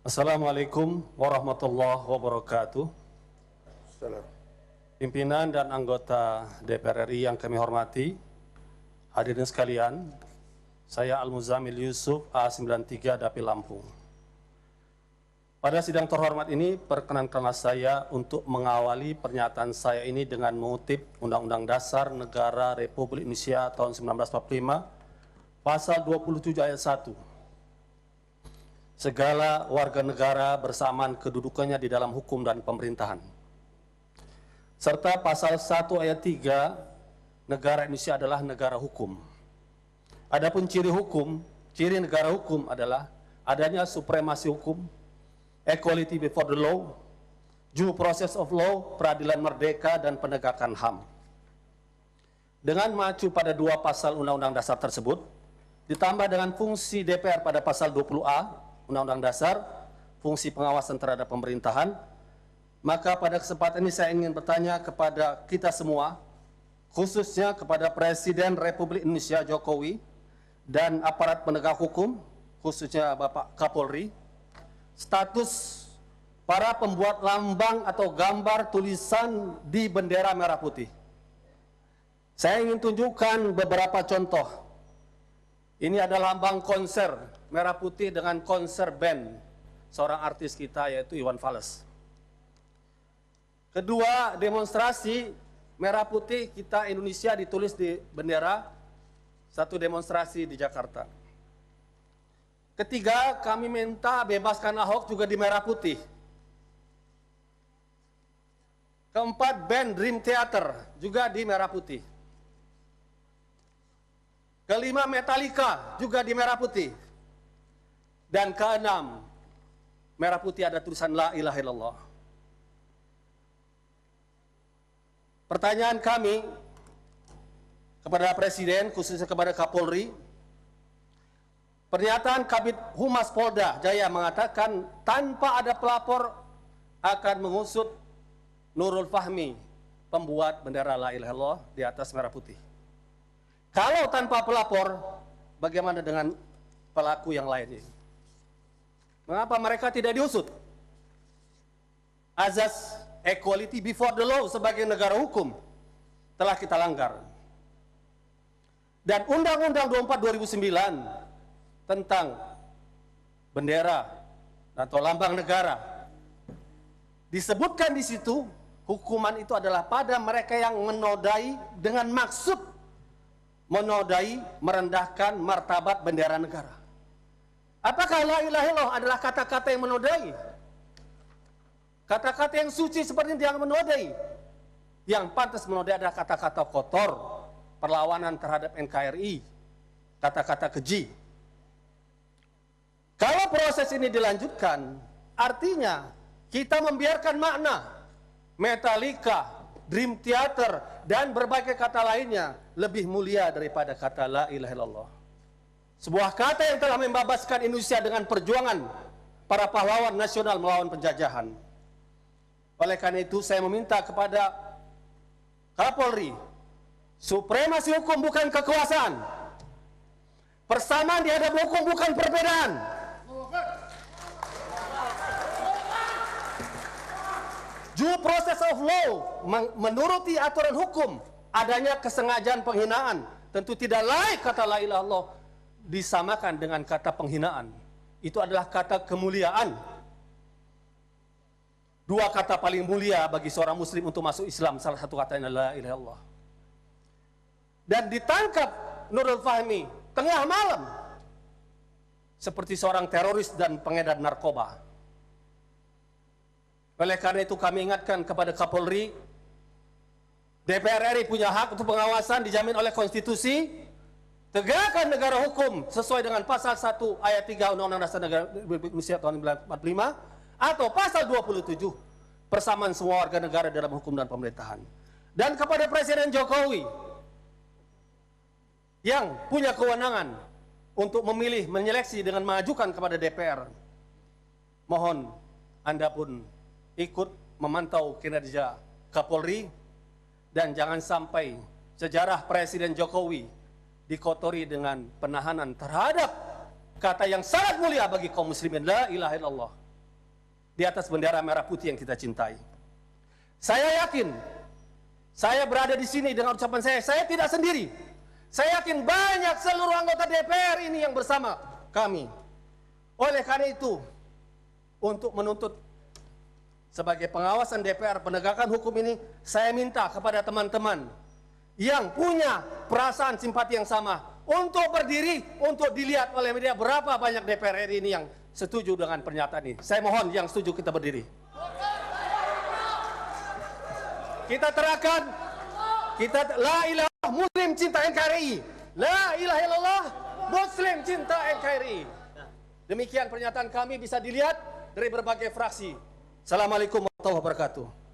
Assalamualaikum warahmatullahi wabarakatuh. Salam. Pimpinan dan anggota DPR RI yang kami hormati, hadirin sekalian, saya Al-Muzamil Yusuf A93 Dapil Lampung. Pada sidang terhormat ini, perkenankanlah saya untuk mengawali pernyataan saya ini dengan mengutip Undang-Undang Dasar Negara Republik Indonesia tahun 1945, Pasal 27 ayat 1. Segala warga negara bersamaan kedudukannya di dalam hukum dan pemerintahan. Serta pasal 1 ayat 3, negara Indonesia adalah negara hukum. Adapun ciri negara hukum adalah adanya supremasi hukum, equality before the law, due process of law, peradilan merdeka, dan penegakan HAM. Dengan mengacu pada dua pasal Undang-Undang Dasar tersebut, ditambah dengan fungsi DPR pada pasal 20A, Undang-Undang Dasar, fungsi pengawasan terhadap pemerintahan, maka pada kesempatan ini saya ingin bertanya kepada kita semua, khususnya kepada Presiden Republik Indonesia Jokowi dan aparat penegak hukum, khususnya Bapak Kapolri, status para pembuat lambang atau gambar tulisan di bendera merah putih. Saya ingin tunjukkan beberapa contoh. Ini adalah lambang konser merah putih dengan konser band seorang artis kita yaitu Iwan Fals. Kedua, demonstrasi merah putih kita Indonesia ditulis di bendera, satu demonstrasi di Jakarta. Ketiga, kami minta bebaskan Ahok juga di merah putih. Keempat, band Dream Theater juga di merah putih. Kelima, Metallica juga di merah putih. Dan keenam, merah putih ada tulisan La ilaha illallah. Pertanyaan kami kepada Presiden, khususnya kepada Kapolri, pernyataan Kabid Humas Polda Jaya mengatakan tanpa ada pelapor akan mengusut Nurul Fahmi, pembuat bendera La ilaha illallah di atas merah putih. Kalau tanpa pelapor, bagaimana dengan pelaku yang lainnya? Mengapa mereka tidak diusut? Azas equality before the law sebagai negara hukum telah kita langgar. Dan Undang-Undang 24 2009 tentang bendera atau lambang negara disebutkan di situ hukuman itu adalah pada mereka yang menodai dengan maksud menodai, merendahkan martabat bendera negara. Apakah la ilaha illallah adalah kata-kata yang menodai? Kata-kata yang suci seperti yang menodai. Yang pantas menodai adalah kata-kata kotor, perlawanan terhadap NKRI, kata-kata keji. Kalau proses ini dilanjutkan, artinya kita membiarkan makna Metallica, Dream Theater, dan berbagai kata lainnya lebih mulia daripada kata la ilaha illallah. Sebuah kata yang telah membebaskan Indonesia dengan perjuangan para pahlawan nasional melawan penjajahan. Oleh karena itu saya meminta kepada Kapolri, supremasi hukum bukan kekuasaan. Persamaan di hadapan hukum bukan perbedaan. Due process of law, menuruti aturan hukum, adanya kesengajaan penghinaan, tentu tidak layak kata la ilaha illallah disamakan dengan kata penghinaan. Itu adalah kata kemuliaan. Dua kata paling mulia bagi seorang muslim untuk masuk Islam, salah satu katanya la ilaha illallah. Dan ditangkap Nurul Fahmi tengah malam seperti seorang teroris dan pengedar narkoba. Oleh karena itu kami ingatkan kepada Kapolri, DPR RI punya hak untuk pengawasan dijamin oleh konstitusi. Tegakkan negara hukum sesuai dengan pasal 1 ayat 3 Undang-Undang Dasar Negara Republik Indonesia tahun 1945 atau pasal 27 persamaan semua warga negara dalam hukum dan pemerintahan. Dan kepada Presiden Jokowi yang punya kewenangan untuk memilih, menyeleksi dengan mengajukan kepada DPR, mohon Anda pun ikut memantau kinerja Kapolri dan jangan sampai sejarah Presiden Jokowi dikotori dengan penahanan terhadap kata yang sangat mulia bagi kaum muslimin, la ilaha illallah. di atas bendera merah putih yang kita cintai. Saya yakin, saya berada di sini dengan ucapan saya tidak sendiri. Saya yakin banyak seluruh anggota DPR ini yang bersama kami. Oleh karena itu, untuk menuntut sebagai pengawasan DPR penegakan hukum ini, saya minta kepada teman-teman yang punya perasaan simpati yang sama untuk berdiri, untuk dilihat oleh media berapa banyak DPR RI ini yang setuju dengan pernyataan ini. Saya mohon yang setuju kita berdiri. Kita terangkan, kita la ilaha muslim cinta NKRI. La ilaha illallah muslim cinta NKRI. Demikian pernyataan kami bisa dilihat dari berbagai fraksi. Assalamualaikum warahmatullahi wabarakatuh.